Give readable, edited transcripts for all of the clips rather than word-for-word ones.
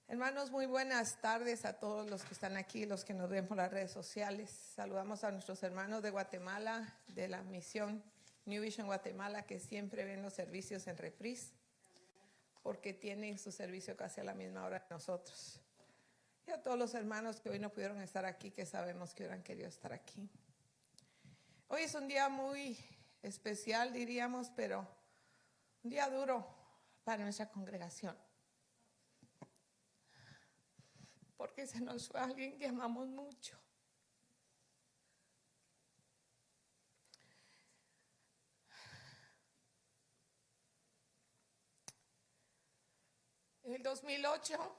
Hermanos, muy buenas tardes a todos los que están aquí, los que nos ven por las redes sociales. Saludamos a nuestros hermanos de Guatemala, de la misión New Vision Guatemala, que siempre ven los servicios en reprise, porque tienen su servicio casi a la misma hora que nosotros. Y a todos los hermanos que hoy no pudieron estar aquí, que sabemos que hubieran querido estar aquí. Hoy es un día muy especial, diríamos, pero un día duro para nuestra congregación. Porque se nos fue alguien que amamos mucho. En el 2008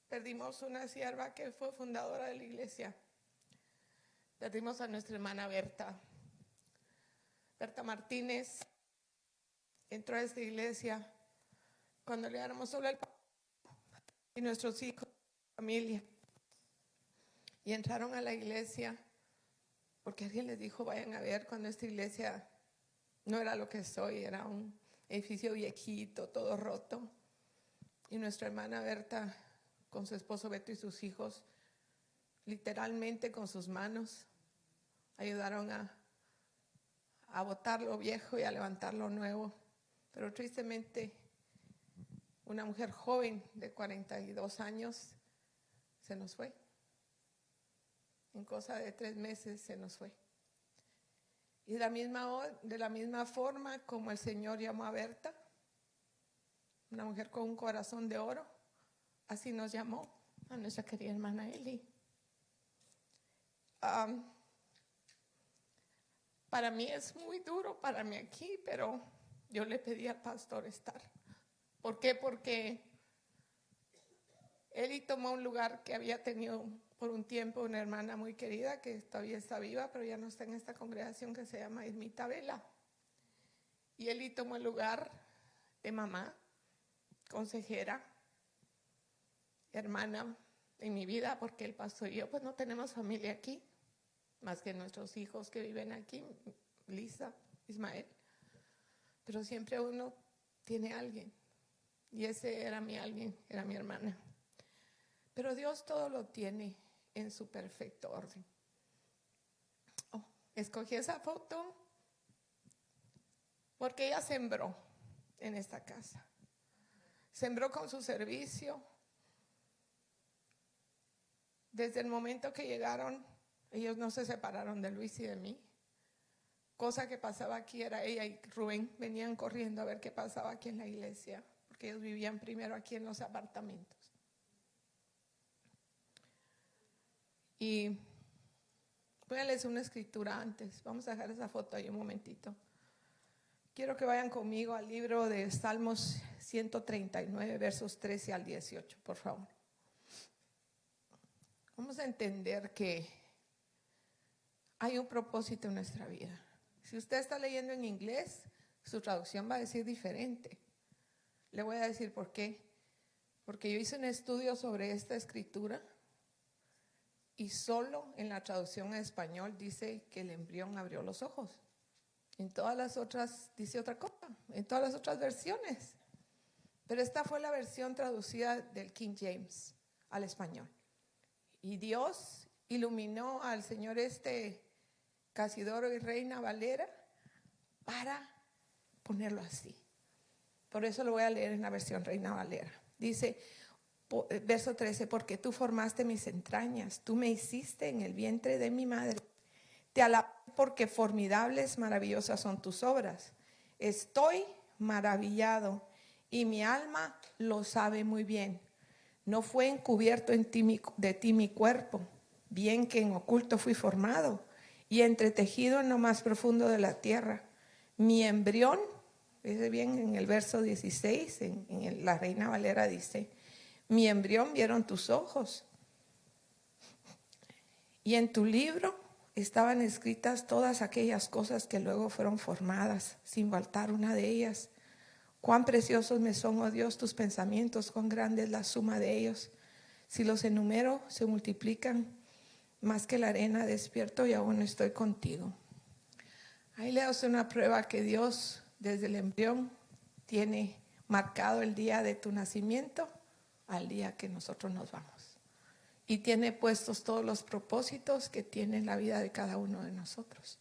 perdimos una sierva que fue fundadora de la iglesia. Perdimos a nuestra hermana Berta. Berta Martínez entró a esta iglesia cuando le éramos solo el papá y nuestros hijos, familia. Y entraron a la iglesia porque alguien les dijo, vayan a ver, cuando esta iglesia no era lo que soy, era un edificio viejito, todo roto. Y nuestra hermana Berta, con su esposo Beto y sus hijos, literalmente con sus manos, ayudaron a botar lo viejo y a levantar lo nuevo. Pero tristemente, una mujer joven de 42 años se nos fue. En cosa de 3 meses se nos fue. Y de la misma forma como el Señor llamó a Berta, una mujer con un corazón de oro, así nos llamó a nuestra querida hermana Eli. Para mí es muy duro, para mí aquí, pero yo le pedí al pastor estar. ¿Por qué? Porque Eli tomó un lugar que había tenido por un tiempo una hermana muy querida que todavía está viva, pero ya no está en esta congregación, que se llama Irmita Vela. Y Eli tomó el lugar de mamá, consejera, hermana en mi vida, porque el pastor y yo pues no tenemos familia aquí, más que nuestros hijos que viven aquí, Lisa, Ismael. Pero siempre uno tiene alguien, y ese era mi alguien, era mi hermana. Pero Dios todo lo tiene en su perfecto orden. Escogí esa foto porque ella sembró en esta casa. Sembró con su servicio. Desde el momento que llegaron, ellos no se separaron de Luis y de mí. Cosa que pasaba aquí era ella y Rubén venían corriendo a ver qué pasaba aquí en la iglesia, porque ellos vivían primero aquí en los apartamentos. Y voy a leer una escritura antes. Vamos a dejar esa foto ahí un momentito. Quiero que vayan conmigo al libro de Salmos 139, versos 13 al 18, por favor. Vamos a entender que hay un propósito en nuestra vida. Si usted está leyendo en inglés, su traducción va a decir diferente. Le voy a decir por qué. Porque yo hice un estudio sobre esta escritura y solo en la traducción en español dice que el embrión abrió los ojos. En todas las otras dice otra cosa, en todas las otras versiones. Pero esta fue la versión traducida del King James al español. Y Dios iluminó al señor Casidoro y Reina Valera para ponerlo así. Por eso lo voy a leer en la versión Reina Valera. Dice, verso 13, porque tú formaste mis entrañas, tú me hiciste en el vientre de mi madre. Te alabo porque formidables, maravillosas son tus obras. Estoy maravillado y mi alma lo sabe muy bien. No fue encubierto de ti mi cuerpo, bien que en oculto fui formado y entretejido en lo más profundo de la tierra. Mi embrión, dice bien en el verso 16, en la Reina Valera dice, mi embrión vieron tus ojos y en tu libro estaban escritas todas aquellas cosas que luego fueron formadas, sin faltar una de ellas. Cuán preciosos me son, oh Dios, tus pensamientos, cuán grande es la suma de ellos. Si los enumero, se multiplican más que la arena. Despierto y aún estoy contigo. Ahí le das una prueba que Dios desde el embrión tiene marcado el día de tu nacimiento al día que nosotros nos vamos. Y tiene puestos todos los propósitos que tiene la vida de cada uno de nosotros.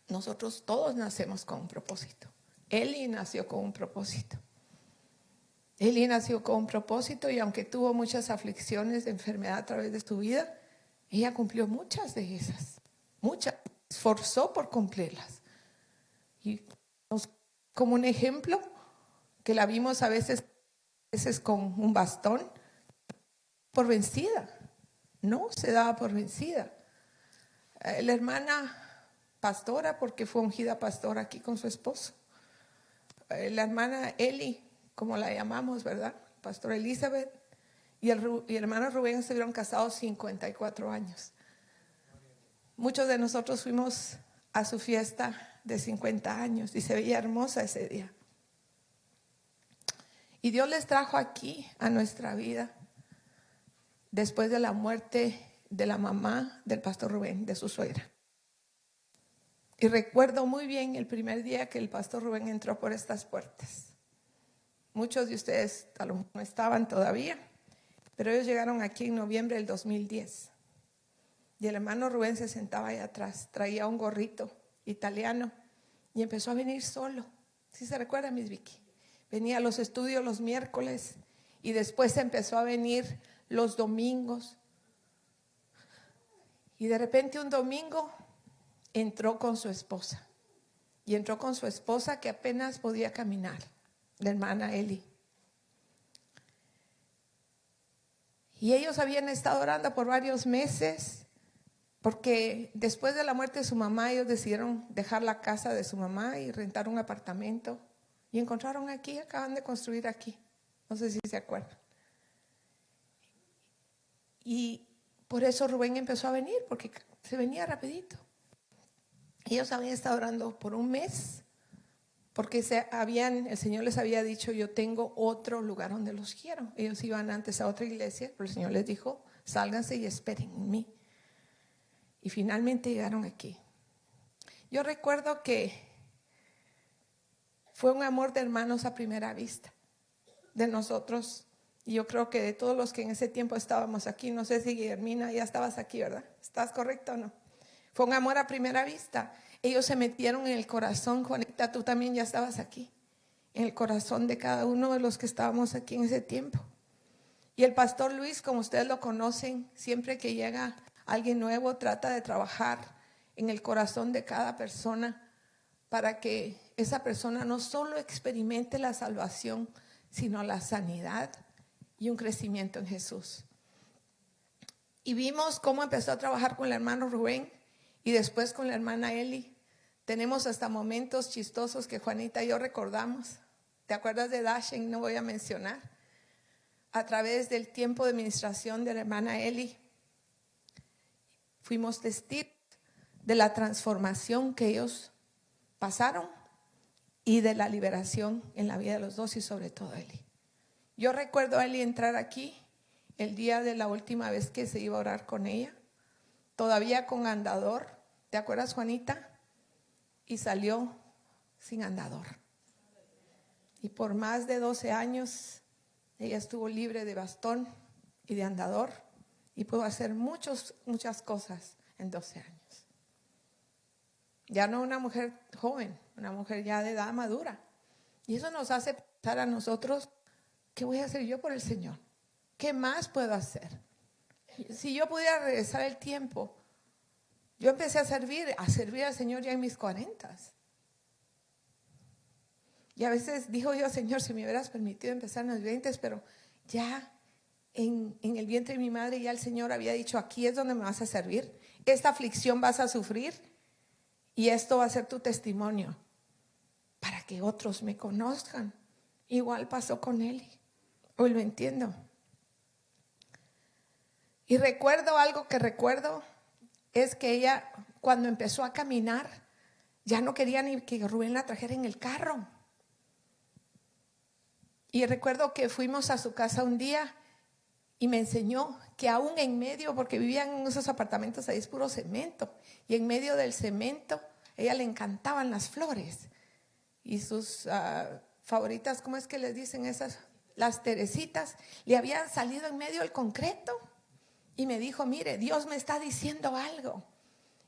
Nosotros todos nacemos con un propósito. Eli nació con un propósito. Eli nació con un propósito y aunque tuvo muchas aflicciones de enfermedad a través de su vida, ella cumplió muchas de esas. Muchas. Esforzó por cumplirlas. Y como un ejemplo, que la vimos a veces con un bastón, por vencida. No se daba por vencida. La hermana pastora, porque fue ungida pastora aquí con su esposo. La hermana Eli, como la llamamos, ¿verdad? Pastora Elizabeth y el hermano Rubén estuvieron casados 54 años. Muchos de nosotros fuimos a su fiesta de 50 años y se veía hermosa ese día. Y Dios les trajo aquí a nuestra vida después de la muerte de la mamá del pastor Rubén, de su suegra. Y recuerdo muy bien el primer día que el pastor Rubén entró por estas puertas. Muchos de ustedes tal vez no estaban todavía, pero ellos llegaron aquí en noviembre del 2010. Y el hermano Rubén se sentaba ahí atrás, traía un gorrito italiano y empezó a venir solo. ¿Sí se recuerda, Miss Vicky? Venía a los estudios los miércoles y después empezó a venir los domingos. Y de repente un domingo entró con su esposa. Y entró con su esposa que apenas podía caminar, la hermana Eli. Y ellos habían estado orando por varios meses, porque después de la muerte de su mamá, ellos decidieron dejar la casa de su mamá y rentar un apartamento. Y encontraron aquí, acaban de construir aquí. No sé si se acuerdan. Y por eso Rubén empezó a venir, porque se venía rapidito. Ellos habían estado orando por un mes, porque el Señor les había dicho, yo tengo otro lugar donde los quiero. Ellos iban antes a otra iglesia, pero el Señor les dijo, sálganse y esperen en mí. Y finalmente llegaron aquí. Yo recuerdo que fue un amor de hermanos a primera vista, de nosotros. Y yo creo que de todos los que en ese tiempo estábamos aquí, no sé si Guillermina ya estabas aquí, ¿verdad? ¿Estás correcto o no? Fue un amor a primera vista. Ellos se metieron en el corazón. Juanita, tú también ya estabas aquí, en el corazón de cada uno de los que estábamos aquí en ese tiempo. Y el pastor Luis, como ustedes lo conocen, siempre que llega alguien nuevo, trata de trabajar en el corazón de cada persona para que esa persona no solo experimente la salvación, sino la sanidad y un crecimiento en Jesús. Y vimos cómo empezó a trabajar con el hermano Rubén y después con la hermana Eli. Tenemos hasta momentos chistosos que Juanita y yo recordamos. ¿Te acuerdas de Dashen? No voy a mencionar. A través del tiempo de ministración de la hermana Eli, fuimos testigos de la transformación que ellos pasaron y de la liberación en la vida de los dos y sobre todo Eli. Yo recuerdo a Eli entrar aquí el día de la última vez que se iba a orar con ella, todavía con andador. ¿Te acuerdas, Juanita? Y salió sin andador. Y por más de 12 años ella estuvo libre de bastón y de andador y pudo hacer muchas cosas en 12 años. Ya no una mujer joven, una mujer ya de edad madura. Y eso nos hace pensar a nosotros, ¿qué voy a hacer yo por el Señor? ¿Qué más puedo hacer? Si yo pudiera regresar el tiempo, yo empecé a servir al Señor ya en mis 40. Y a veces digo yo, Señor, si me hubieras permitido empezar en los 20, pero ya en el vientre de mi madre ya el Señor había dicho, aquí es donde me vas a servir. Esta aflicción vas a sufrir y esto va a ser tu testimonio para que otros me conozcan. Igual pasó con él. Hoy lo entiendo. Y recuerdo algo que recuerdo es que ella cuando empezó a caminar ya no quería ni que Rubén la trajera en el carro. Y recuerdo que fuimos a su casa un día y me enseñó que aún en medio, porque vivían en esos apartamentos ahí es puro cemento, y en medio del cemento a ella le encantaban las flores y sus favoritas, ¿cómo es que les dicen esas? las Teresitas, le habían salido en medio del concreto. Y me dijo, mire, Dios me está diciendo algo.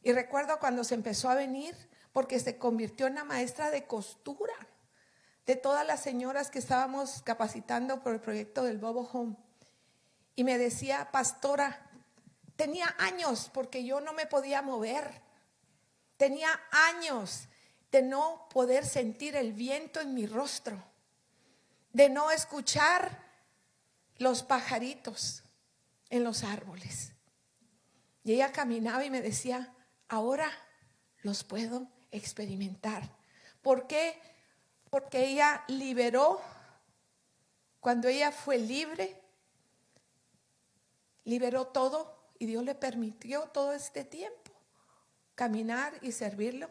Y recuerdo cuando se empezó a venir, porque se convirtió en una maestra de costura de todas las señoras que estábamos capacitando por el proyecto del Bobo Home. Y me decía, pastora, tenía años porque yo no me podía mover. Tenía años de no poder sentir el viento en mi rostro, de no escuchar los pajaritos en los árboles. Y ella caminaba y me decía, ahora los puedo experimentar. ¿Por qué? Porque ella liberó, cuando ella fue libre, liberó todo y Dios le permitió todo este tiempo caminar y servirlo.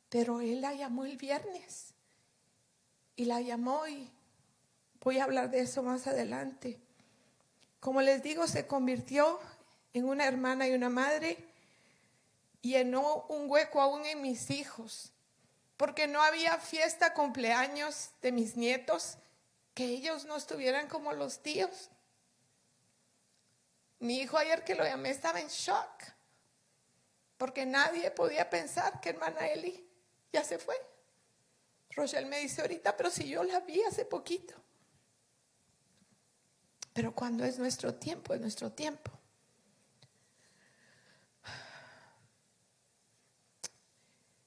Pero Él la llamó el viernes y la llamó, y voy a hablar de eso más adelante. Como les digo, se convirtió en una hermana y una madre, y llenó un hueco aún en mis hijos, porque no había fiesta, cumpleaños de mis nietos que ellos no estuvieran como los tíos. Mi hijo ayer que lo llamé estaba en shock, porque nadie podía pensar que hermana Eli ya se fue. Rochelle me dice ahorita, pero si yo la vi hace poquito. Pero cuando es nuestro tiempo, es nuestro tiempo.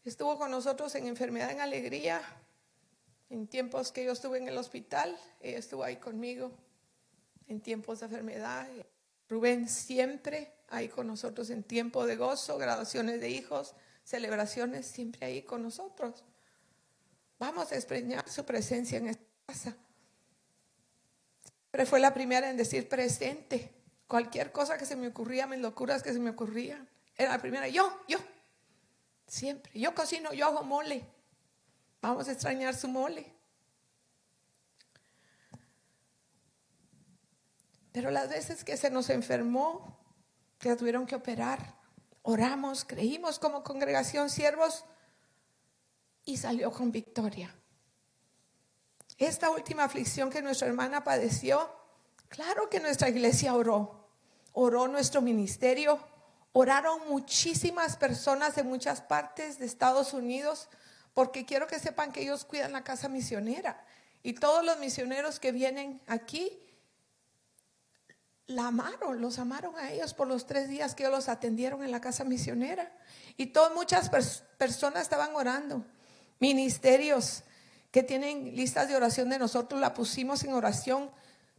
Estuvo con nosotros en enfermedad, en alegría, en tiempos que yo estuve en el hospital. Ella estuvo ahí conmigo en tiempos de enfermedad. Rubén siempre ahí con nosotros en tiempo de gozo, graduaciones de hijos, celebraciones, siempre ahí con nosotros. Vamos a extrañar su presencia en esta casa. Siempre fue la primera en decir presente. Cualquier cosa que se me ocurría, mis locuras que se me ocurrían, era la primera. Yo. Siempre. Yo cocino, yo hago mole. Vamos a extrañar su mole. Pero las veces que se nos enfermó, que la tuvieron que operar, oramos, creímos como congregación siervos y salió con victoria. Esta última aflicción que nuestra hermana padeció, claro que nuestra iglesia oró nuestro ministerio, oraron muchísimas personas de muchas partes de Estados Unidos, porque quiero que sepan que ellos cuidan la casa misionera, y todos los misioneros que vienen aquí los amaron a ellos por los 3 días que ellos los atendieron en la casa misionera. Y muchas personas estaban orando. Ministerios que tienen listas de oración de nosotros, la pusimos en oración.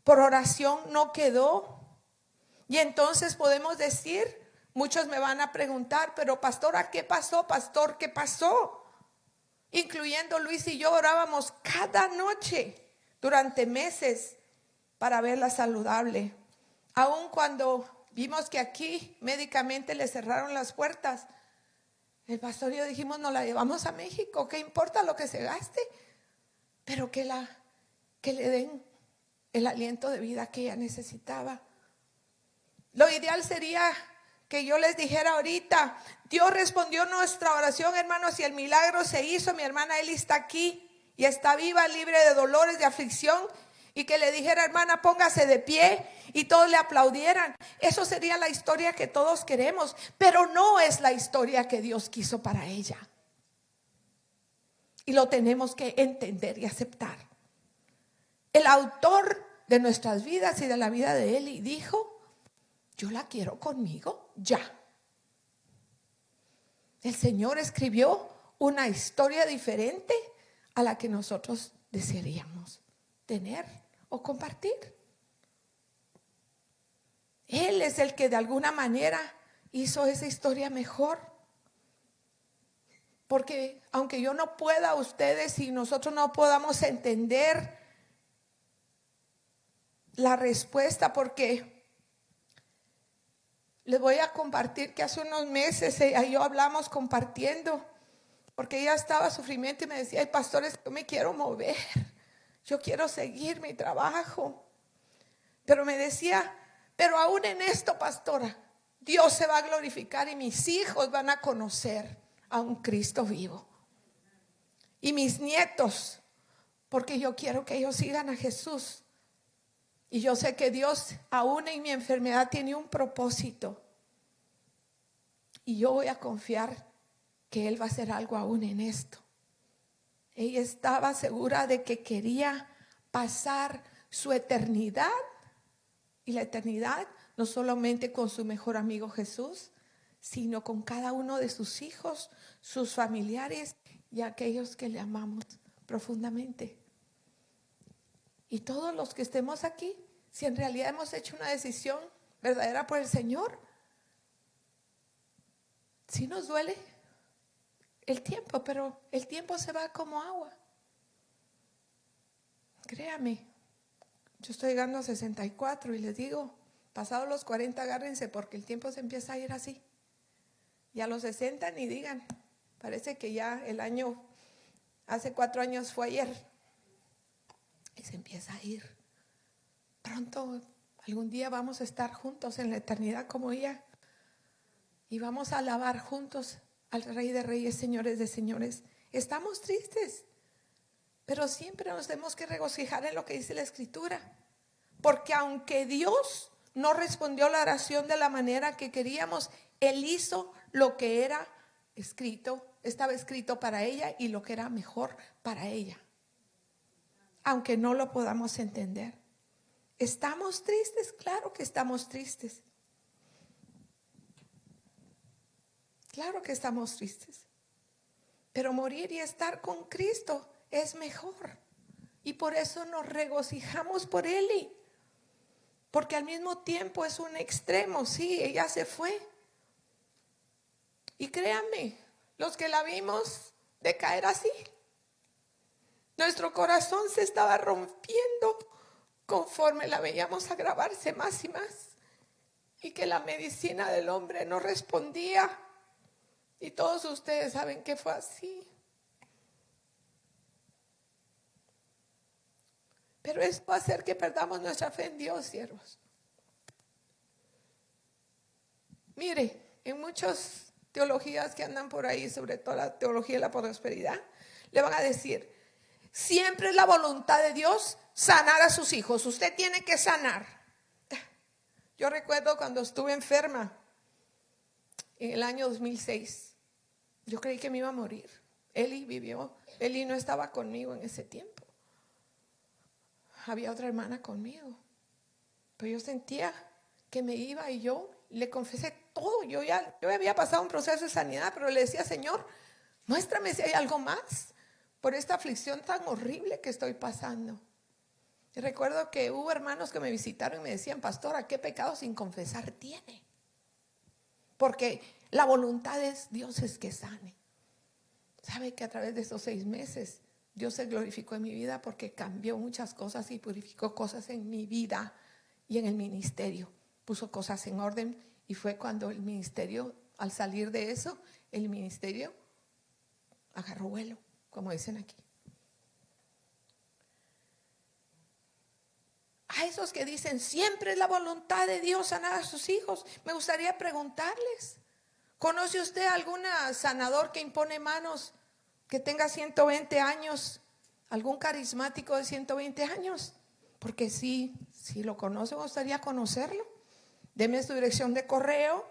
Por oración no quedó. Y entonces podemos decir, muchos me van a preguntar, pero pastora, ¿qué pasó? Pastor, ¿qué pasó? Incluyendo Luis y yo orábamos cada noche durante meses para verla saludable. Aun cuando vimos que aquí médicamente le cerraron las puertas, el pastor y yo dijimos, nos la llevamos a México, ¿qué importa lo que se gaste? Pero que le den el aliento de vida que ella necesitaba. Lo ideal sería que yo les dijera ahorita, Dios respondió nuestra oración, hermanos, y el milagro se hizo. Mi hermana Eli está aquí y está viva, libre de dolores, de aflicción, y que le dijera, hermana, póngase de pie, y todos le aplaudieran. Eso sería la historia que todos queremos, pero no es la historia que Dios quiso para ella. Y lo tenemos que entender y aceptar. El autor de nuestras vidas y de la vida de Eli dijo, yo la quiero conmigo ya. El Señor escribió una historia diferente a la que nosotros desearíamos tener o compartir. Él es el que de alguna manera hizo esa historia mejor. Porque aunque yo no pueda, ustedes y nosotros no podamos entender la respuesta, porque les voy a compartir que hace unos meses ella y yo hablamos compartiendo, porque ella estaba en sufrimiento y me decía, ay, pastores, yo me quiero mover, yo quiero seguir mi trabajo. Pero me decía, pero aún en esto, pastora, Dios se va a glorificar y mis hijos van a conocer a un Cristo vivo. Y mis nietos, porque yo quiero que ellos sigan a Jesús. Y yo sé que Dios, aún en mi enfermedad, tiene un propósito. Y yo voy a confiar que Él va a hacer algo aún en esto. Ella estaba segura de que quería pasar su eternidad. Y la eternidad no solamente con su mejor amigo Jesús, sino con cada uno de sus hijos, sus familiares y aquellos que le amamos profundamente. Y todos los que estemos aquí, si en realidad hemos hecho una decisión verdadera por el Señor, sí nos duele el tiempo, pero el tiempo se va como agua. Créame, yo estoy llegando a 64 y les digo, pasados los 40 agárrense porque el tiempo se empieza a ir así. Y a los 60 ni digan, parece que ya el año, hace 4 años fue ayer. Y se empieza a ir. Pronto, algún día vamos a estar juntos en la eternidad como ella. Y vamos a alabar juntos al Rey de Reyes, Señores de Señores. Estamos tristes, pero siempre nos tenemos que regocijar en lo que dice la Escritura. Porque aunque Dios no respondió la oración de la manera que queríamos, Él hizo lo que era escrito, estaba escrito para ella y lo que era mejor para ella. Aunque no lo podamos entender. ¿Estamos tristes? Claro que estamos tristes. Claro que estamos tristes. Pero morir y estar con Cristo es mejor. Y por eso nos regocijamos por Él. Porque al mismo tiempo es un extremo. Sí, ella se fue. Y créanme, los que la vimos decaer así, nuestro corazón se estaba rompiendo conforme la veíamos agravarse más y más. Y que la medicina del hombre no respondía. Y todos ustedes saben que fue así. Pero esto va a hacer que perdamos nuestra fe en Dios, siervos. Mire, en muchas teologías que andan por ahí, sobre todo la teología de la prosperidad, le van a decir, siempre es la voluntad de Dios sanar a sus hijos. Usted tiene que sanar. Yo recuerdo cuando estuve enferma en el año 2006. Yo creí que me iba a morir. Eli vivió. Eli no estaba conmigo en ese tiempo. Había otra hermana conmigo. Pero yo sentía que me iba y yo le confesé todo. Yo había pasado un proceso de sanidad, pero le decía, Señor, muéstrame si hay algo más por esta aflicción tan horrible que estoy pasando. Y recuerdo que hubo hermanos que me visitaron y me decían, pastora, ¿qué pecado sin confesar tiene? Porque la voluntad de Dios es que sane. ¿Sabe que a través de esos 6 meses Dios se glorificó en mi vida? Porque cambió muchas cosas y purificó cosas en mi vida y en el ministerio. Puso cosas en orden y fue cuando el ministerio, al salir de eso, el ministerio agarró vuelo, como dicen aquí. A esos que dicen siempre es la voluntad de Dios sanar a sus hijos, me gustaría preguntarles, ¿conoce usted algún sanador que impone manos, que tenga 120 años, algún carismático de 120 años? Porque si lo conoce, me gustaría conocerlo. Deme su dirección de correo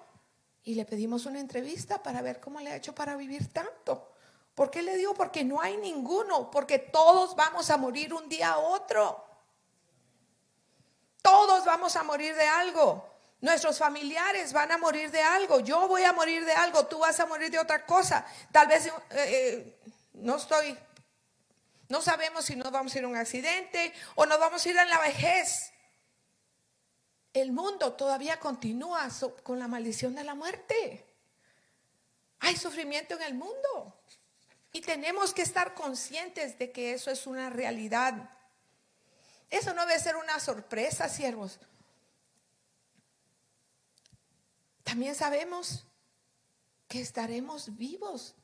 y le pedimos una entrevista para ver cómo le ha hecho para vivir tanto. ¿Por qué le digo? Porque no hay ninguno, porque todos vamos a morir un día a otro. Todos vamos a morir de algo. Nuestros familiares van a morir de algo. Yo voy a morir de algo. Tú vas a morir de otra cosa. Tal vez no sabemos si nos vamos a ir a un accidente o nos vamos a ir en la vejez. El mundo todavía continúa con la maldición de la muerte. Hay sufrimiento en el mundo. Y tenemos que estar conscientes de que eso es una realidad. Eso no debe ser una sorpresa, siervos. También sabemos que estaremos vivos.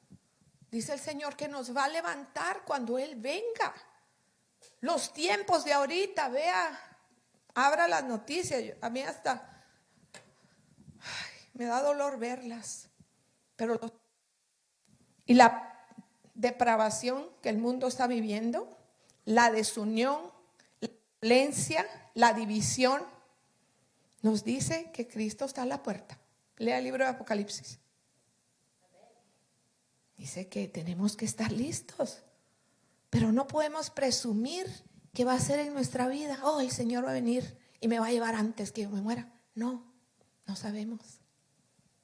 Dice el Señor que nos va a levantar cuando Él venga. Los tiempos de ahorita, vea, abra las noticias. A mí hasta me da dolor verlas. Y la depravación que el mundo está viviendo, la desunión, violencia, la división, nos dice que Cristo está a la puerta. Lea el libro de Apocalipsis. Dice que tenemos que estar listos, pero no podemos presumir que va a ser en nuestra vida. Oh, el Señor va a venir y me va a llevar antes que yo me muera. No, no sabemos,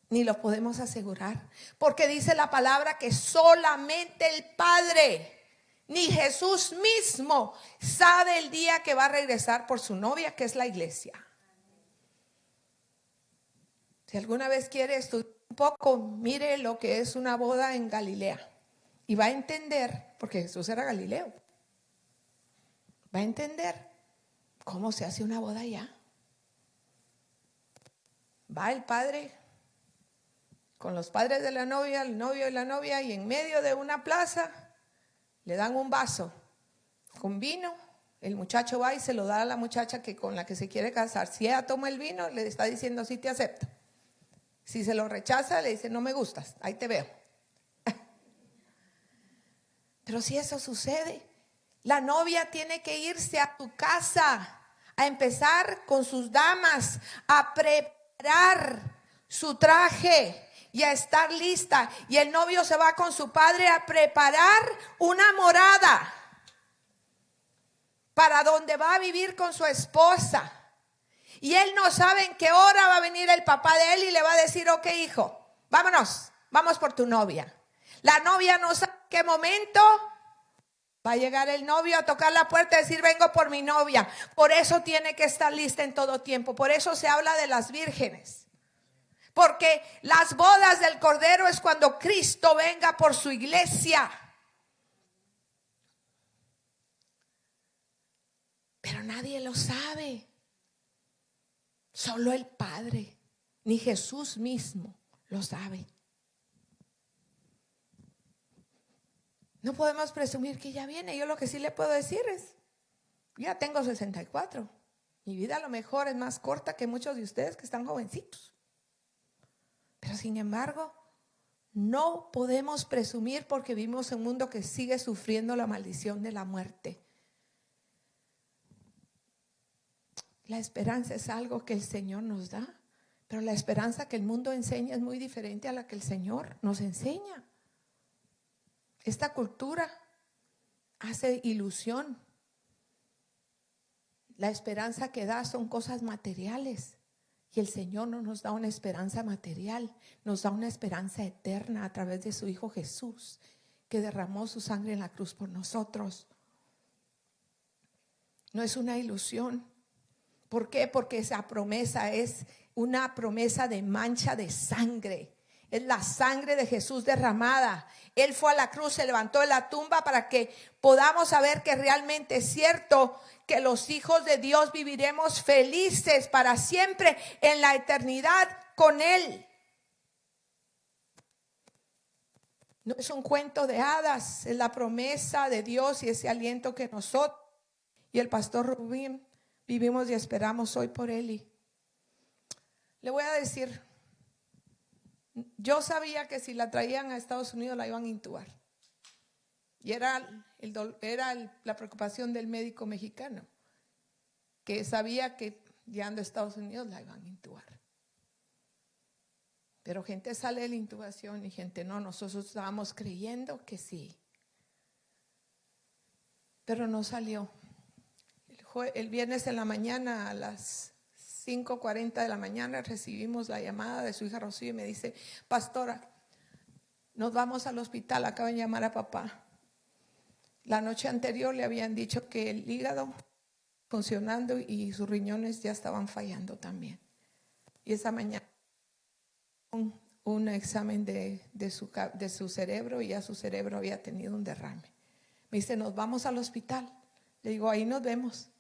ni lo podemos asegurar, porque dice la palabra que solamente el Padre, ni Jesús mismo, sabe el día que va a regresar por su novia, que es la iglesia. Si alguna vez quiere estudiar un poco, mire lo que es una boda en Galilea y va a entender, porque Jesús era Galileo, va a entender cómo se hace una boda allá. Va el padre con los padres de la novia, el novio y la novia, y en medio de una plaza le dan un vaso con vino. El muchacho va y se lo da a la muchacha con la que se quiere casar. Si ella toma el vino, le está diciendo sí te acepto. Si se lo rechaza, le dice no me gustas, ahí te veo. Pero si eso sucede, la novia tiene que irse a su casa, a empezar con sus damas, a preparar su traje y a estar lista. Y el novio se va con su padre a preparar una morada para donde va a vivir con su esposa. Y él no sabe en qué hora va a venir el papá de él y le va a decir, ok hijo, vámonos, vamos por tu novia. La novia no sabe en qué momento va a llegar el novio a tocar la puerta y decir, vengo por mi novia. Por eso tiene que estar lista en todo tiempo. Por eso se habla de las vírgenes. Porque las bodas del Cordero es cuando Cristo venga por su iglesia. Pero nadie lo sabe. Solo el Padre, ni Jesús mismo lo sabe. No podemos presumir que ya viene. Yo lo que sí le puedo decir es, ya tengo 64. Mi vida a lo mejor es más corta que muchos de ustedes que están jovencitos. Pero sin embargo, no podemos presumir porque vivimos en un mundo que sigue sufriendo la maldición de la muerte. La esperanza es algo que el Señor nos da, pero la esperanza que el mundo enseña es muy diferente a la que el Señor nos enseña. Esta cultura hace ilusión. La esperanza que da son cosas materiales y el Señor no nos da una esperanza material, nos da una esperanza eterna a través de su Hijo Jesús, que derramó su sangre en la cruz por nosotros. No es una ilusión. ¿Por qué? Porque esa promesa es una promesa de mancha de sangre. Es la sangre de Jesús derramada. Él fue a la cruz, se levantó de la tumba para que podamos saber que realmente es cierto que los hijos de Dios viviremos felices para siempre en la eternidad con Él. No es un cuento de hadas, es la promesa de Dios y ese aliento que nosotros y el pastor Rubén vivimos y esperamos hoy por él. Y le voy a decir, yo sabía que si la traían a Estados Unidos la iban a intubar. Y era la preocupación del médico mexicano, que sabía que llegando a Estados Unidos la iban a intubar. Pero gente sale de la intubación y gente no. Nosotros estábamos creyendo que sí, pero no salió. El viernes en la mañana a las 5:40 de la mañana recibimos la llamada de su hija Rocío y me dice, pastora, nos vamos al hospital, acaban de llamar a papá. La noche anterior le habían dicho que el hígado funcionando y sus riñones ya estaban fallando también. Y esa mañana un examen de su cerebro y ya su cerebro había tenido un derrame. Me dice, nos vamos al hospital. Le digo, ahí nos vemos.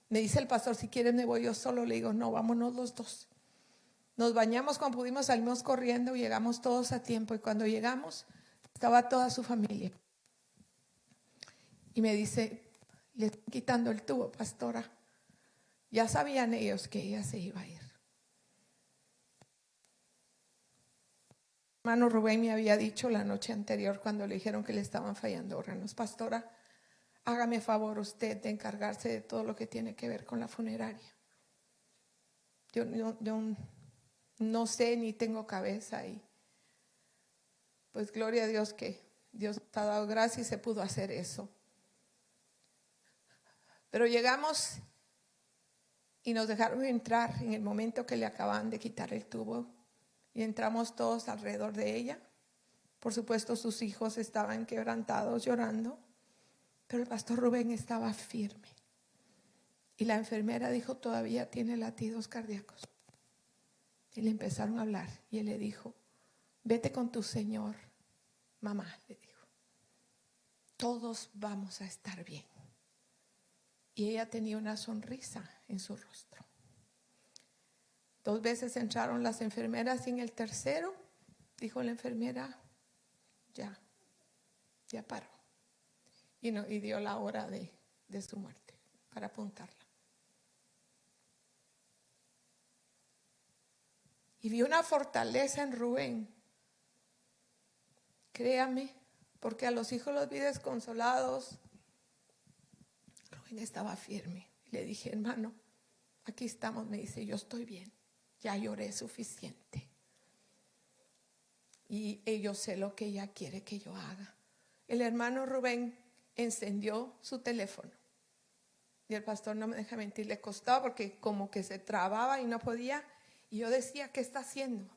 Me dice el pastor, si quieres me voy yo solo. Le digo, no, vámonos los dos. Nos bañamos cuando pudimos, salimos corriendo, llegamos todos a tiempo. Y cuando llegamos, estaba toda su familia. Y me dice, le estoy quitando el tubo, pastora. Ya sabían ellos que ella se iba a ir. Hermano Rubén me había dicho la noche anterior cuando le dijeron que le estaban fallando órganos, pastora, hágame favor usted de encargarse de todo lo que tiene que ver con la funeraria. Yo no sé ni tengo cabeza y pues gloria a Dios que Dios te ha dado gracia y se pudo hacer eso. Pero llegamos y nos dejaron entrar en el momento que le acaban de quitar el tubo y entramos todos alrededor de ella. Por supuesto sus hijos estaban quebrantados llorando, pero el pastor Rubén estaba firme. Y la enfermera dijo, todavía tiene latidos cardíacos. Y le empezaron a hablar y él le dijo, vete con tu Señor, mamá, le dijo. Todos vamos a estar bien. Y ella tenía una sonrisa en su rostro. 2 veces entraron las enfermeras y en el tercero dijo la enfermera, ya paró. Y dio la hora de su muerte para apuntarla. Y vi una fortaleza en Rubén. Créame, porque a los hijos los vi desconsolados. Rubén estaba firme. Le dije, hermano, aquí estamos. Me dice, yo estoy bien. Ya lloré suficiente. Y yo sé lo que ella quiere que yo haga. El hermano Rubén encendió su teléfono. Y el pastor, no me deja mentir, le costaba porque como que se trababa y no podía. Y yo decía, ¿qué está haciendo?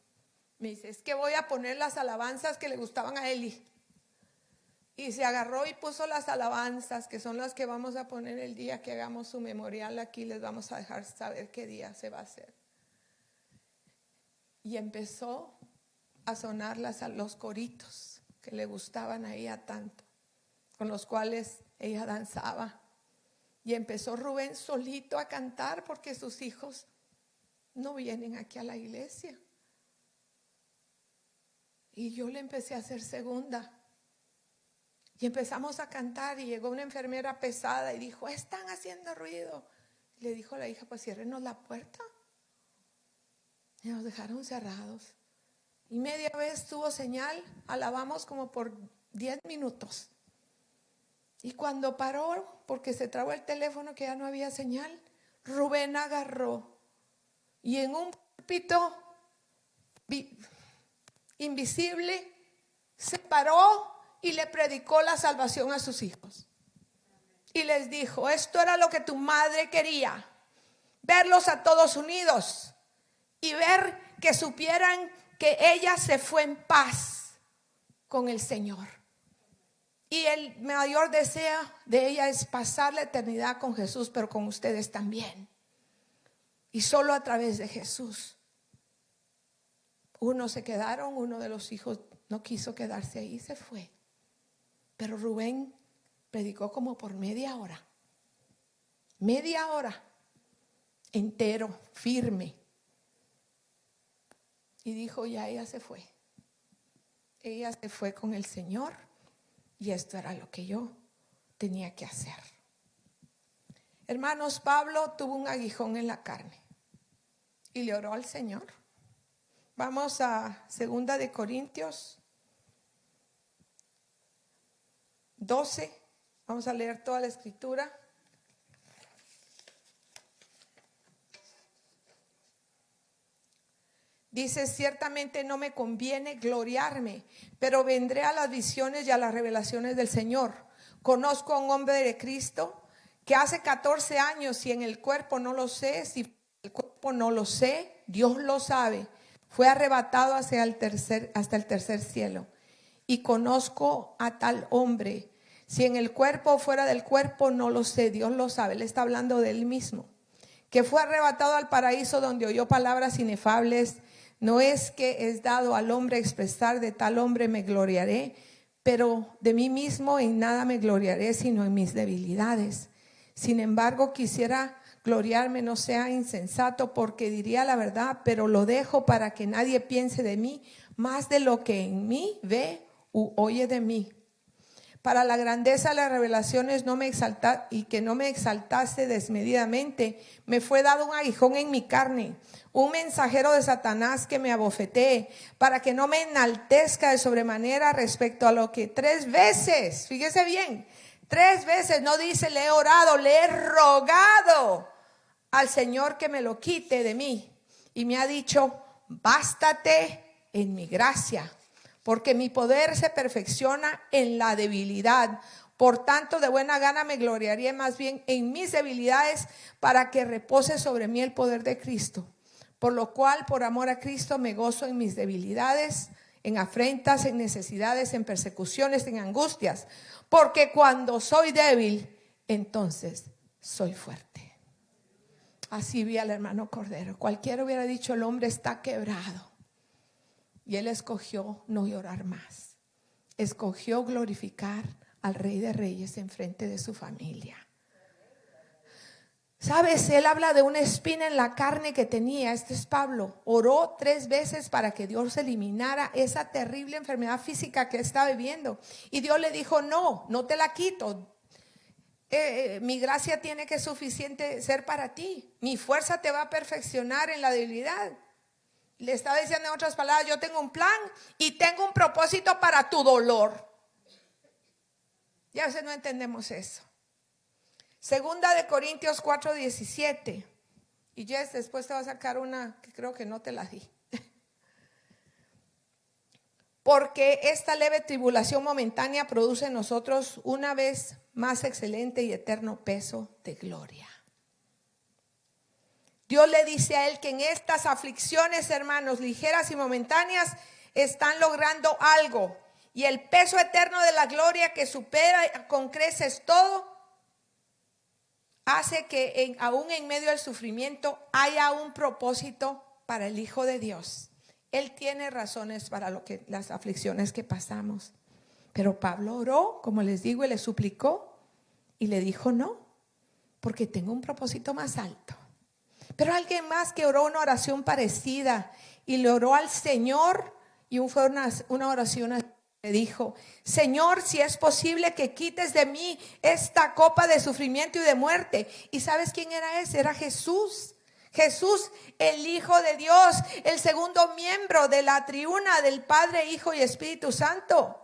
Me dice, es que voy a poner las alabanzas que le gustaban a Eli. Y se agarró y puso las alabanzas, que son las que vamos a poner el día que hagamos su memorial aquí. Les vamos a dejar saber qué día se va a hacer. Y empezó a sonar los coritos que le gustaban a ella tanto, con los cuales ella danzaba. Y empezó Rubén solito a cantar porque sus hijos no vienen aquí a la iglesia. Y yo le empecé a hacer segunda. Y empezamos a cantar y llegó una enfermera pesada y dijo, están haciendo ruido. Le dijo la hija, pues ciérrenos la puerta. Y nos dejaron cerrados. Y media vez tuvo señal, alabamos como por 10 minutos. Y cuando paró, porque se trabó el teléfono que ya no había señal, Rubén agarró y en un púlpito invisible se paró y le predicó la salvación a sus hijos. Y les dijo, esto era lo que tu madre quería, verlos a todos unidos y ver que supieran que ella se fue en paz con el Señor. Y el mayor deseo de ella es pasar la eternidad con Jesús, pero con ustedes también. Y solo a través de Jesús. Unos se quedaron, uno de los hijos no quiso quedarse ahí, se fue. Pero Rubén predicó como por media hora entero, firme. Y dijo, ya ella se fue. Ella se fue con el Señor y esto era lo que yo tenía que hacer. Hermanos, Pablo tuvo un aguijón en la carne y le oró al Señor. Vamos a 2 de Corintios 12. Vamos a leer toda la escritura. Dice, ciertamente no me conviene gloriarme, pero vendré a las visiones y a las revelaciones del Señor. Conozco a un hombre de Cristo que hace 14 años, y en el cuerpo no lo sé, si el cuerpo no lo sé, Dios lo sabe, fue arrebatado hasta el tercer cielo. Y conozco a tal hombre, si en el cuerpo o fuera del cuerpo no lo sé, Dios lo sabe. Él está hablando de él mismo, que fue arrebatado al paraíso donde oyó palabras inefables. No es que es dado al hombre expresar, de tal hombre me gloriaré, pero de mí mismo en nada me gloriaré, sino en mis debilidades. Sin embargo, quisiera gloriarme, no sea insensato, porque diría la verdad, pero lo dejo para que nadie piense de mí más de lo que en mí ve u oye de mí. Para la grandeza de las revelaciones no me exalta, y que no me exaltase desmedidamente, me fue dado un aguijón en mi carne, un mensajero de Satanás que me abofetee, para que no me enaltezca de sobremanera respecto a lo que 3 veces, fíjese bien, 3 veces, no dice le he orado, le he rogado al Señor que me lo quite de mí. Y me ha dicho, bástate en mi gracia, porque mi poder se perfecciona en la debilidad. Por tanto, de buena gana me gloriaré más bien en mis debilidades, para que repose sobre mí el poder de Cristo. Por lo cual, por amor a Cristo, me gozo en mis debilidades, en afrentas, en necesidades, en persecuciones, en angustias. Porque cuando soy débil, entonces soy fuerte. Así vi al hermano Cordero. Cualquiera hubiera dicho, el hombre está quebrado. Y él escogió no llorar más. Escogió glorificar al Rey de Reyes en frente de su familia. ¿Sabes? Él habla de una espina en la carne que tenía. Este es Pablo. Oró 3 veces para que Dios eliminara esa terrible enfermedad física que estaba viviendo. Y Dios le dijo, no, no te la quito. Mi gracia tiene que suficiente ser para ti. Mi fuerza te va a perfeccionar en la debilidad. Le estaba diciendo en otras palabras, yo tengo un plan y tengo un propósito para tu dolor. Ya a veces no entendemos eso. Segunda de Corintios 4:17. Y Jess, después te va a sacar una que creo que no te la di. Porque esta leve tribulación momentánea produce en nosotros una vez más excelente y eterno peso de gloria. Dios le dice a él que en estas aflicciones, hermanos, ligeras y momentáneas, están logrando algo. Y el peso eterno de la gloria que supera con creces todo, hace que aún en medio del sufrimiento haya un propósito para el Hijo de Dios. Él tiene razones para las aflicciones que pasamos. Pero Pablo oró, como les digo, y le suplicó y le dijo no, porque tengo un propósito más alto. Pero alguien más que oró una oración parecida y le oró al Señor, y fue una oración. Le dijo, Señor, si es posible que quites de mí esta copa de sufrimiento y de muerte. ¿Y sabes quién era ese? Era Jesús. Jesús, el Hijo de Dios, el segundo miembro de la triuna del Padre, Hijo y Espíritu Santo.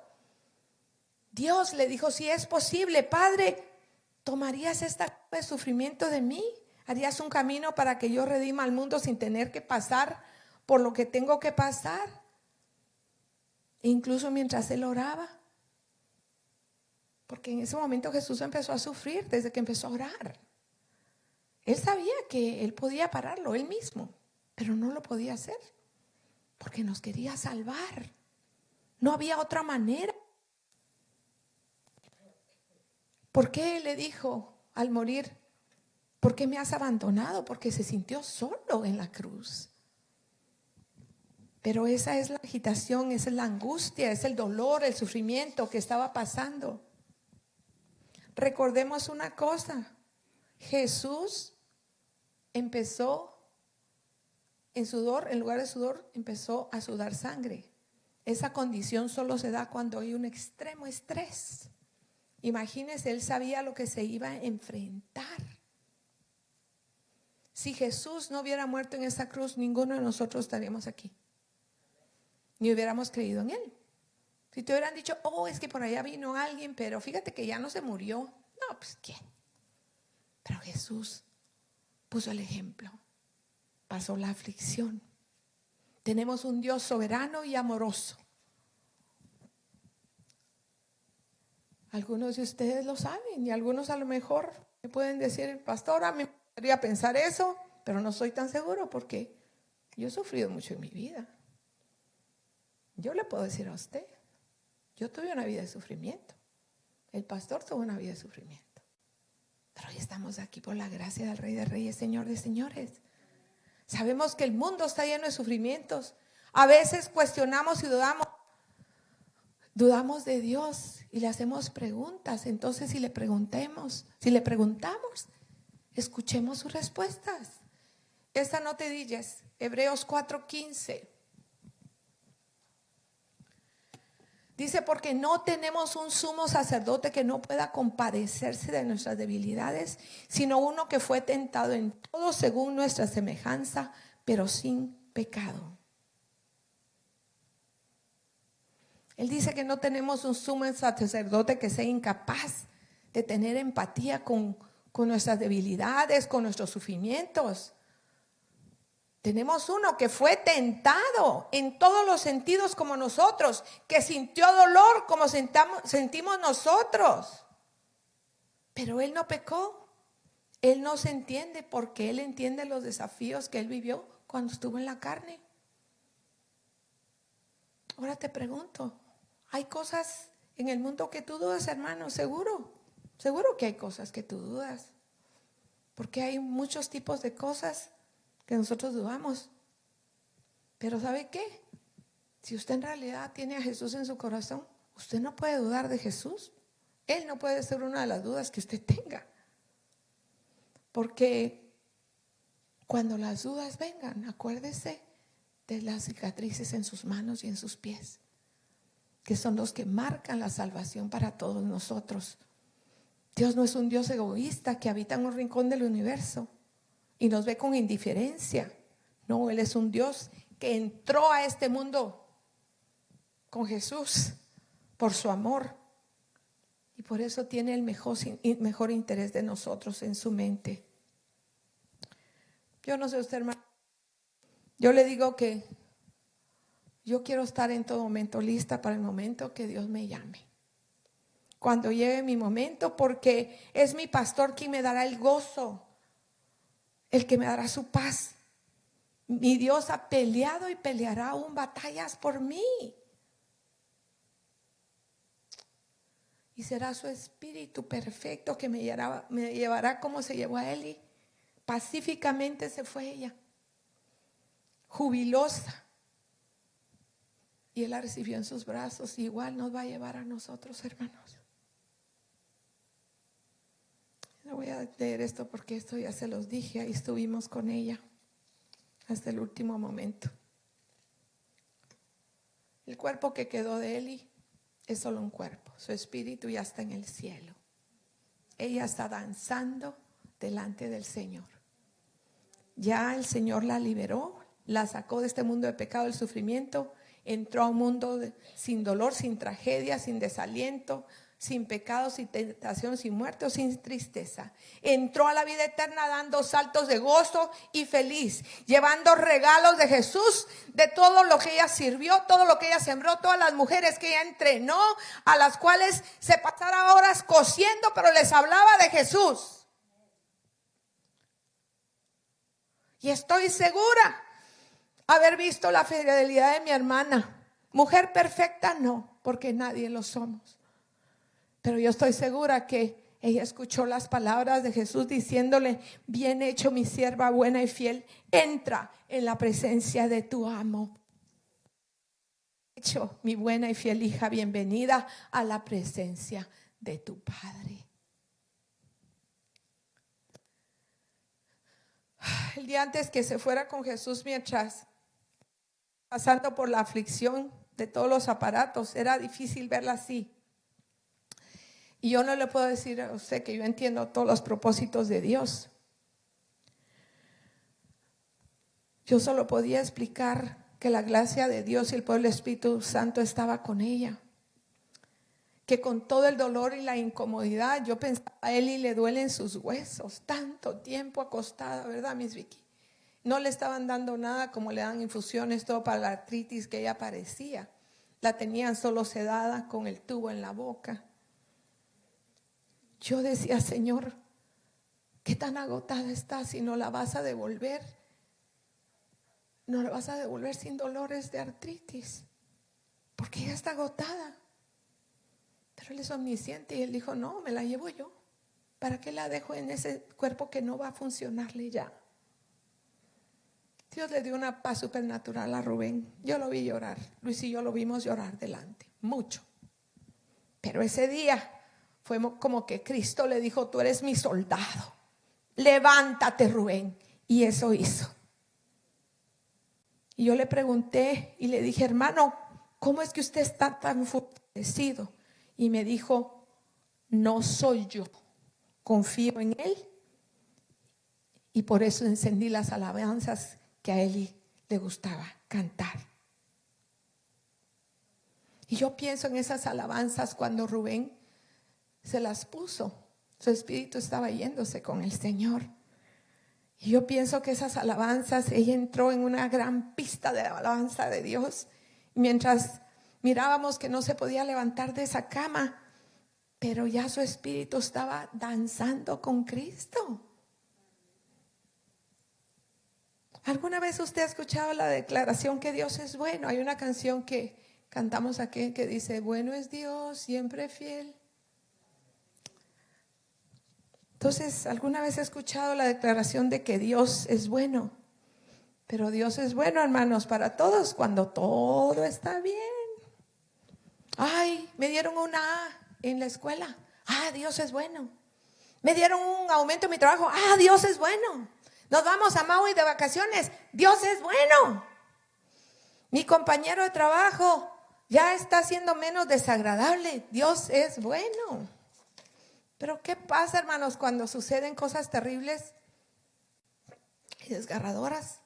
Dios le dijo, si es posible, Padre, ¿tomarías esta copa de sufrimiento de mí? ¿Harías un camino para que yo redima al mundo sin tener que pasar por lo que tengo que pasar? Incluso mientras él oraba, porque en ese momento Jesús empezó a sufrir desde que empezó a orar. Él sabía que él podía pararlo él mismo, pero no lo podía hacer porque nos quería salvar. No había otra manera. ¿Por qué le dijo al morir, por qué me has abandonado? Porque se sintió solo en la cruz. Pero esa es la agitación, esa es la angustia, es el dolor, el sufrimiento que estaba pasando. Recordemos una cosa, Jesús empezó en sudor, en lugar de sudor, empezó a sudar sangre. Esa condición solo se da cuando hay un extremo estrés. Imagínense, él sabía lo que se iba a enfrentar. Si Jesús no hubiera muerto en esa cruz, ninguno de nosotros estaríamos aquí. Ni hubiéramos creído en él. Si te hubieran dicho, oh, es que por allá vino alguien, pero fíjate que ya no se murió. No, pues ¿quién? Pero Jesús puso el ejemplo. Pasó la aflicción. Tenemos un Dios soberano y amoroso. Algunos de ustedes lo saben y algunos a lo mejor me pueden decir, pastora, me gustaría pensar eso, pero no estoy tan seguro porque yo he sufrido mucho en mi vida. Yo le puedo decir a usted, yo tuve una vida de sufrimiento. El pastor tuvo una vida de sufrimiento. Pero hoy estamos aquí por la gracia del Rey de Reyes, Señor de Señores. Sabemos que el mundo está lleno de sufrimientos. A veces cuestionamos y dudamos de Dios y le hacemos preguntas. Entonces si le preguntamos, escuchemos sus respuestas. Esta no te dices, Hebreos 4:15. Dice, porque no tenemos un sumo sacerdote que no pueda compadecerse de nuestras debilidades, sino uno que fue tentado en todo según nuestra semejanza, pero sin pecado. Él dice que no tenemos un sumo sacerdote que sea incapaz de tener empatía con nuestras debilidades, con nuestros sufrimientos. Tenemos uno que fue tentado en todos los sentidos como nosotros, que sintió dolor como sentimos nosotros. Pero Él no pecó. Él no se entiende porque Él entiende los desafíos que Él vivió cuando estuvo en la carne. Ahora te pregunto, ¿hay cosas en el mundo que tú dudas, hermano? Seguro que hay cosas que tú dudas. Porque hay muchos tipos de cosas que nosotros dudamos. Pero ¿sabe qué? Si usted en realidad tiene a Jesús en su corazón, usted no puede dudar de Jesús. Él no puede ser una de las dudas que usted tenga. Porque cuando las dudas vengan, acuérdese de las cicatrices en sus manos y en sus pies, que son los que marcan la salvación para todos nosotros. Dios no es un Dios egoísta que habita en un rincón del universo y nos ve con indiferencia. No, Él es un Dios que entró a este mundo con Jesús por su amor, y por eso tiene el mejor interés de nosotros en su mente. Yo no sé usted, hermano, yo le digo que yo quiero estar en todo momento lista para el momento que Dios me llame. Cuando llegue mi momento, porque es mi pastor quien me dará el gozo, el que me dará su paz. Mi Dios ha peleado y peleará aún batallas por mí. Y será su espíritu perfecto que me llevará como se llevó a Eli. Pacíficamente se fue ella, jubilosa. Y Él la recibió en sus brazos. Igual nos va a llevar a nosotros, hermanos. No voy a leer esto porque esto ya se los dije. Ahí estuvimos con ella hasta el último momento. El cuerpo que quedó de Eli es solo un cuerpo. Su espíritu ya está en el cielo. Ella está danzando delante del Señor. Ya el Señor la liberó, la sacó de este mundo de pecado, del sufrimiento. Entró a un mundo sin dolor, sin tragedia, sin desaliento, sin pecado, sin tentación, sin muerte o sin tristeza. Entró a la vida eterna dando saltos de gozo y feliz, llevando regalos de Jesús, de todo lo que ella sirvió, todo lo que ella sembró, todas las mujeres que ella entrenó, a las cuales se pasara horas cosiendo, pero les hablaba de Jesús. Y estoy segura haber visto la fidelidad de mi hermana. Mujer perfecta no, porque nadie lo somos. Pero yo estoy segura que ella escuchó las palabras de Jesús diciéndole: bien hecho, mi sierva buena y fiel, entra en la presencia de tu amo. Hecho, mi buena y fiel hija, bienvenida a la presencia de tu Padre. El día antes que se fuera con Jesús, mientras pasando por la aflicción de todos los aparatos, era difícil verla así. Y yo no le puedo decir a usted que yo entiendo todos los propósitos de Dios. Yo solo podía explicar que la gracia de Dios y el poder del Espíritu Santo estaba con ella. Que con todo el dolor y la incomodidad, yo pensaba, a Eli le duelen sus huesos, tanto tiempo acostada, ¿verdad, Miss Vicky? No le estaban dando nada como le dan infusiones, todo para la artritis que ella padecía. La tenían solo sedada con el tubo en la boca. Yo decía: Señor, ¿qué tan agotada está? Si no la vas a devolver, no la vas a devolver sin dolores de artritis, porque ella está agotada. Pero Él es omnisciente y Él dijo: no, me la llevo yo. ¿Para qué la dejo en ese cuerpo que no va a funcionarle ya? Dios le dio una paz supernatural a Rubén. Yo lo vi llorar. Luis y yo lo vimos llorar delante, mucho. Pero ese día fue como que Cristo le dijo: tú eres mi soldado, levántate, Rubén. Y eso hizo. Y yo le pregunté y le dije: hermano, ¿cómo es que usted está tan fortalecido? Y me dijo: no soy yo, confío en Él. Y por eso encendí las alabanzas que a Eli le gustaba cantar. Y yo pienso en esas alabanzas cuando Rubén se las puso Su espíritu estaba yéndose con el Señor. Y yo pienso que esas alabanzas, ella entró en una gran pista de alabanza de Dios. Mientras mirábamos que no se podía levantar de esa cama, pero ya su espíritu estaba danzando con Cristo. ¿Alguna vez usted ha escuchado la declaración que Dios es bueno? Hay una canción que cantamos aquí que dice: bueno es Dios, siempre fiel. Entonces, ¿alguna vez he escuchado la declaración de que Dios es bueno? Pero Dios es bueno, hermanos, para todos cuando todo está bien. Ay, me dieron una A en la escuela. Ah, Dios es bueno. Me dieron un aumento en mi trabajo. Ah, Dios es bueno. Nos vamos a Maui de vacaciones. Dios es bueno. Mi compañero de trabajo ya está siendo menos desagradable. Dios es bueno. Pero ¿qué pasa, hermanos, cuando suceden cosas terribles y desgarradoras?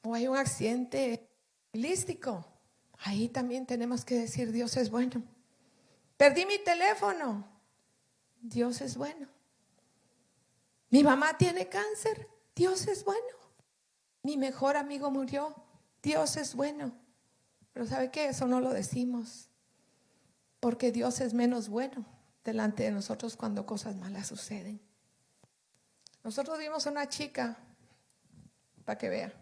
O hay un accidente lístico. Ahí también tenemos que decir: Dios es bueno. Perdí mi teléfono. Dios es bueno. Mi mamá tiene cáncer. Dios es bueno. Mi mejor amigo murió. Dios es bueno. Pero ¿sabe qué? Eso no lo decimos, porque Dios es menos bueno delante de nosotros cuando cosas malas suceden. Nosotros vimos una chica, para que vea,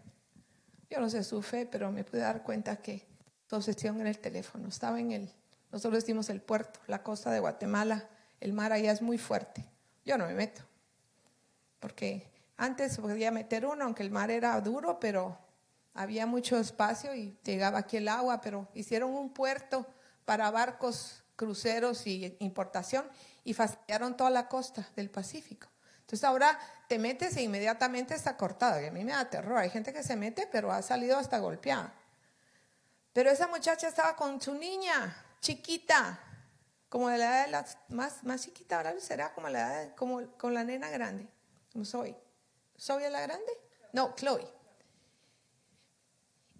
yo no sé su fe, pero me pude dar cuenta que su obsesión en el teléfono. Estaba nosotros decimos el puerto, la costa de Guatemala. El mar allá es muy fuerte. Yo no me meto, porque antes podía meter uno, aunque el mar era duro, pero había mucho espacio y llegaba aquí el agua. Pero hicieron un puerto para barcos, cruceros y importación, y fastidiaron toda la costa del Pacífico. Entonces ahora te metes e inmediatamente está cortado. Y a mí me da terror. Hay gente que se mete, pero ha salido hasta golpeada. Pero esa muchacha estaba con su niña chiquita, como de la edad de la más chiquita. Ahora será como la edad, como con la nena grande, como soy. ¿Soy la grande? No, Chloe.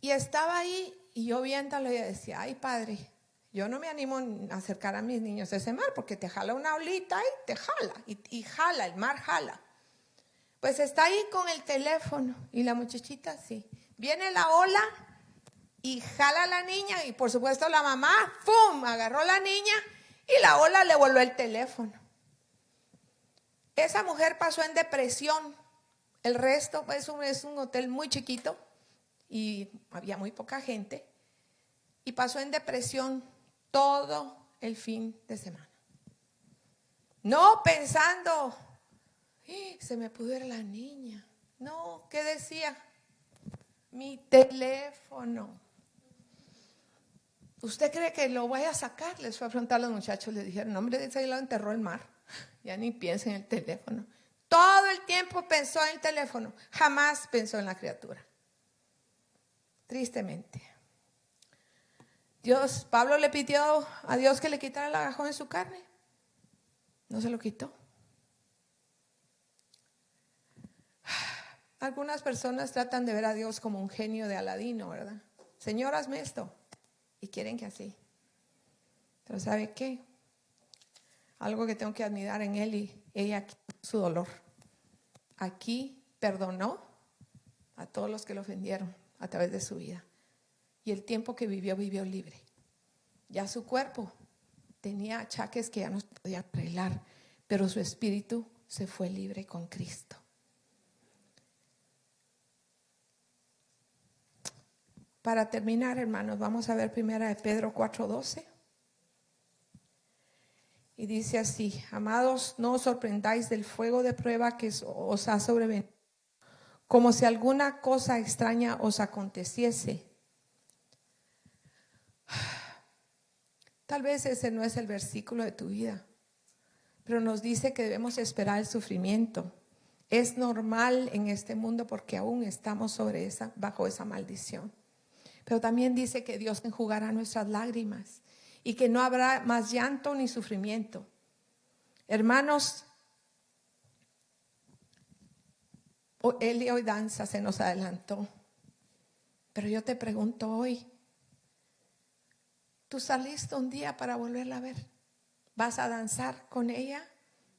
Y estaba ahí, y yo viéndolo, y decía: ay, padre, yo no me animo a acercar a mis niños a ese mar, porque te jala una olita y te jala, y jala, el mar jala. Pues está ahí con el teléfono, y la muchachita así. Viene la ola y jala a la niña, y por supuesto la mamá, ¡pum!, agarró a la niña, y la ola le voló el teléfono. Esa mujer pasó en depresión. El resto es un hotel muy chiquito, y había muy poca gente, y pasó en depresión todo el fin de semana. No pensando: se me pudo ir la niña. No, ¿qué decía? Mi teléfono. ¿Usted cree que lo voy a sacar? Les fue a preguntar a los muchachos. Le dijeron: no, hombre, de ese lo enterró el mar. Ya ni piensa en el teléfono. Todo el tiempo pensó en el teléfono. Jamás pensó en la criatura. Tristemente. Pablo le pidió a Dios que le quitara el agujón en su carne. No se lo quitó. Algunas personas tratan de ver a Dios como un genio de Aladino, ¿verdad? Señor, hazme esto. Y quieren que así. Pero ¿sabe qué? Algo que tengo que admirar en él, y ella, su dolor. Aquí perdonó a todos los que lo ofendieron a través de su vida. Y el tiempo que vivió libre. Ya su cuerpo tenía achaques que ya no se podían arreglar, pero su espíritu se fue libre con Cristo. Para terminar, hermanos, vamos a ver 1 Pedro 4:12. Y dice así: amados, no os sorprendáis del fuego de prueba que os ha sobrevenido, como si alguna cosa extraña os aconteciese. Tal vez ese no es el versículo de tu vida, pero nos dice que debemos esperar el sufrimiento. Es normal en este mundo, porque aún estamos bajo esa maldición. Pero también dice que Dios enjugará nuestras lágrimas y que no habrá más llanto ni sufrimiento. Hermanos, el día hoy danza se nos adelantó. Pero yo te pregunto hoy: ¿tú saliste un día para volverla a ver? ¿Vas a danzar con ella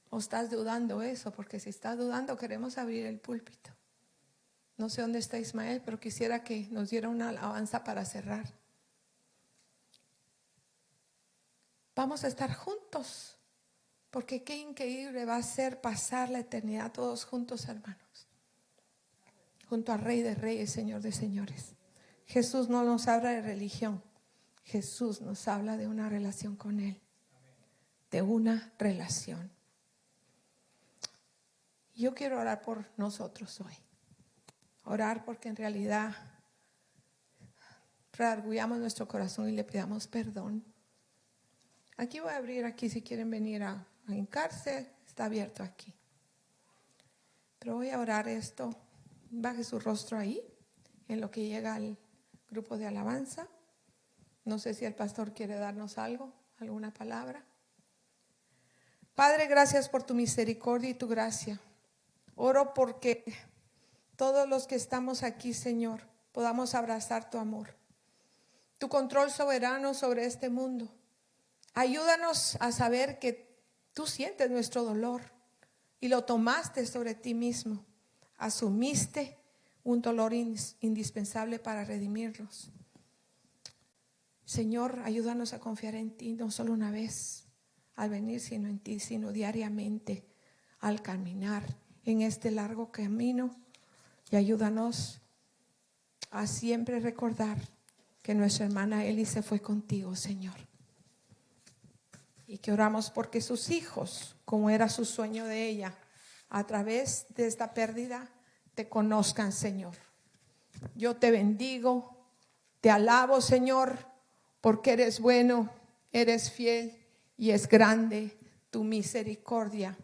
o estás dudando eso? Porque si estás dudando, queremos abrir el púlpito. No sé dónde está Ismael, pero quisiera que nos diera una alabanza para cerrar. Vamos a estar juntos, porque qué increíble va a ser pasar la eternidad todos juntos, hermanos, junto al Rey de Reyes, Señor de Señores. Jesús no nos habla de religión, Jesús nos habla de una relación con Él, de una relación. Yo quiero orar por nosotros hoy, orar porque en realidad redarguyamos nuestro corazón y le pidamos perdón. Aquí voy a abrir, aquí si quieren venir a hincarse, está abierto aquí. Pero voy a orar esto. Baje su rostro ahí, en lo que llega al grupo de alabanza. No sé si el pastor quiere darnos algo, alguna palabra. Padre, gracias por tu misericordia y tu gracia. Oro porque todos los que estamos aquí, Señor, podamos abrazar tu amor, tu control soberano sobre este mundo. Ayúdanos a saber que tú sientes nuestro dolor y lo tomaste sobre ti mismo. Asumiste un dolor indispensable para redimirnos. Señor, ayúdanos a confiar en ti, no solo una vez al venir, sino en ti, sino diariamente al caminar en este largo camino. Y ayúdanos a siempre recordar que nuestra hermana Eli se fue contigo, Señor. Y que oramos porque sus hijos, como era su sueño de ella, a través de esta pérdida, te conozcan, Señor. Yo te bendigo, te alabo, Señor, porque eres bueno, eres fiel y es grande tu misericordia